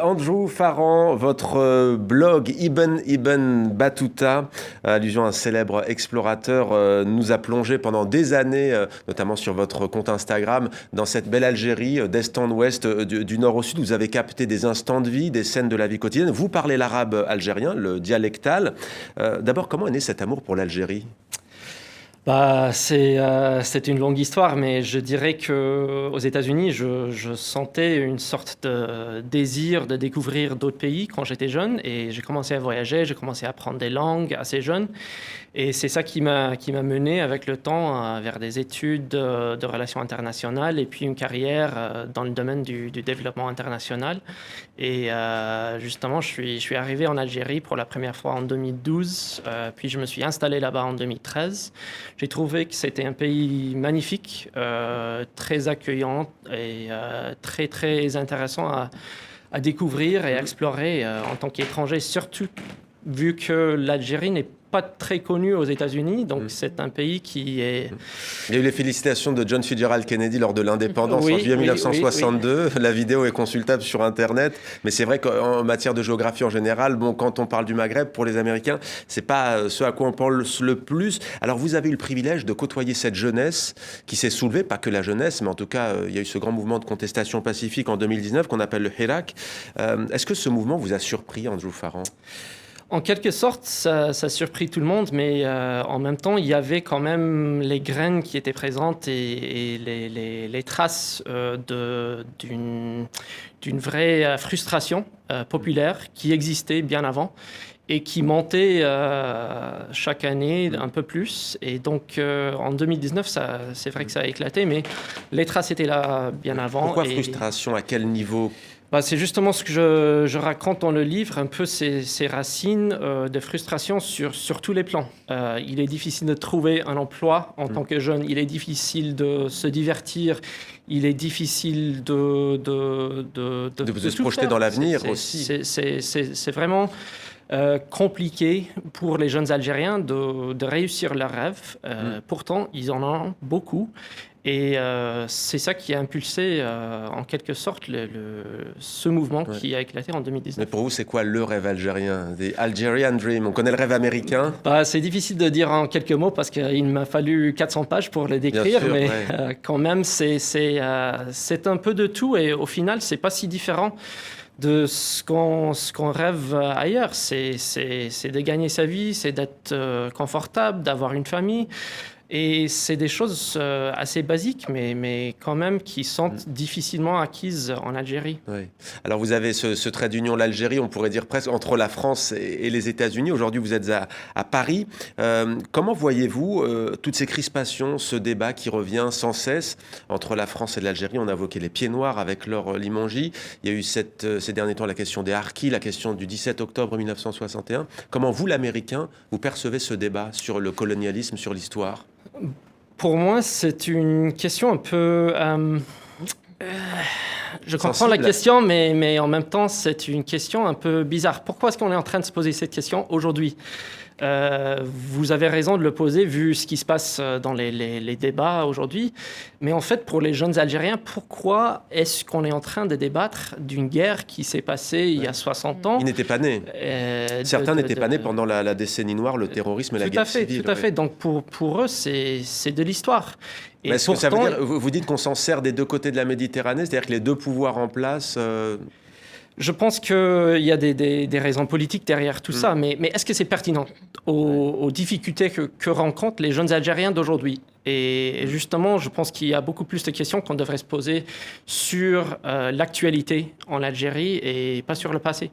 Andrew Farhan, votre blog Ibn Battuta, allusion à un célèbre explorateur, nous a plongé pendant des années, notamment sur votre compte Instagram, dans cette belle Algérie, d'est en ouest, du nord au sud. Vous avez capté des instants de vie, des scènes de la vie quotidienne. Vous parlez l'arabe algérien, le dialectal. D'abord, comment est né cet amour pour l'Algérie ? C'est une longue histoire, mais je dirais que aux États-Unis, je sentais une sorte de désir de découvrir d'autres pays quand j'étais jeune, et j'ai commencé à voyager, j'ai commencé à apprendre des langues assez jeune, et c'est ça qui m'a mené avec le temps vers des études de relations internationales et puis une carrière dans le domaine du développement international. Et justement, je suis arrivé en Algérie pour la première fois en 2012, puis je me suis installé là-bas en 2013. J'ai trouvé que c'était un pays magnifique, très accueillant et très, très intéressant à découvrir et à explorer en tant qu'étranger, surtout vu que l'Algérie n'est pas très connue aux États-Unis, donc c'est un pays qui est... Il y a eu les félicitations de John Fitzgerald Kennedy lors de l'indépendance en juillet Oui, 1962. oui. La vidéo est consultable sur Internet, mais c'est vrai qu'en matière de géographie en général, bon, quand on parle du Maghreb, pour les Américains, c'est pas ce à quoi on pense le plus. Alors vous avez eu le privilège de côtoyer cette jeunesse qui s'est soulevée, pas que la jeunesse, mais en tout cas, il y a eu ce grand mouvement de contestation pacifique en 2019 qu'on appelle le Hirak. Est-ce que ce mouvement vous a surpris, Andrew Farhan ? En quelque sorte, ça surprit tout le monde, mais en même temps, il y avait quand même les graines qui étaient présentes et les traces d'une vraie frustration populaire qui existait bien avant et qui montait chaque année un peu plus. Et donc, en 2019, c'est vrai que ça a éclaté, mais les traces étaient là bien avant. Pourquoi frustration ? À quel niveau ? C'est justement ce que je raconte dans le livre, un peu ces racines de frustration sur tous les plans. Il est difficile de trouver un emploi en tant que jeune, il est difficile de se divertir, il est difficile de se projeter dans l'avenir aussi. C'est vraiment compliqué pour les jeunes Algériens de réussir leurs rêves. Pourtant, ils en ont beaucoup. Et c'est ça qui a impulsé, en quelque sorte, ce mouvement qui a éclaté en 2019. Mais pour vous, c'est quoi le rêve algérien ? The Algerian Dream. On connaît le rêve américain ? C'est difficile de dire en quelques mots parce qu'il m'a fallu 400 pages pour le décrire, sûr, mais quand même, c'est un peu de tout. Et au final, c'est pas si différent de ce qu'on rêve ailleurs. C'est de gagner sa vie, c'est d'être confortable, d'avoir une famille. Et c'est des choses assez basiques, mais quand même qui sont difficilement acquises en Algérie. Oui. Alors vous avez ce trait d'union, l'Algérie, on pourrait dire presque entre la France et les États-Unis. Aujourd'hui, vous êtes à Paris. Comment voyez-vous toutes ces crispations, ce débat qui revient sans cesse entre la France et l'Algérie ? On a évoqué les pieds noirs avec leur Limongi. Il y a eu ces derniers temps la question des harkis, la question du 17 octobre 1961. Comment vous, l'Américain, vous percevez ce débat sur le colonialisme, sur l'histoire ? Pour moi, c'est une question un peu... je comprends sensible. la question, mais en même temps, c'est une question un peu bizarre. Pourquoi est-ce qu'on est en train de se poser cette question aujourd'hui ? Vous avez raison de le poser vu ce qui se passe dans les débats aujourd'hui. Mais en fait, pour les jeunes Algériens, pourquoi est-ce qu'on est en train de débattre d'une guerre qui s'est passée il y a 60 ans ? Ils n'étaient pas nés. Certains n'étaient pas nés pendant la décennie noire, le terrorisme et la guerre civile. Tout à fait. Donc pour eux, c'est de l'histoire. Et est-ce que ça veut dire, vous dites qu'on s'en sert des deux côtés de la Méditerranée, c'est-à-dire que les deux pouvoirs en place... Je pense qu'il y a des raisons politiques derrière tout ça, mais est-ce que c'est pertinent aux difficultés que rencontrent les jeunes Algériens d'aujourd'hui ? Et justement, je pense qu'il y a beaucoup plus de questions qu'on devrait se poser sur l'actualité en Algérie et pas sur le passé.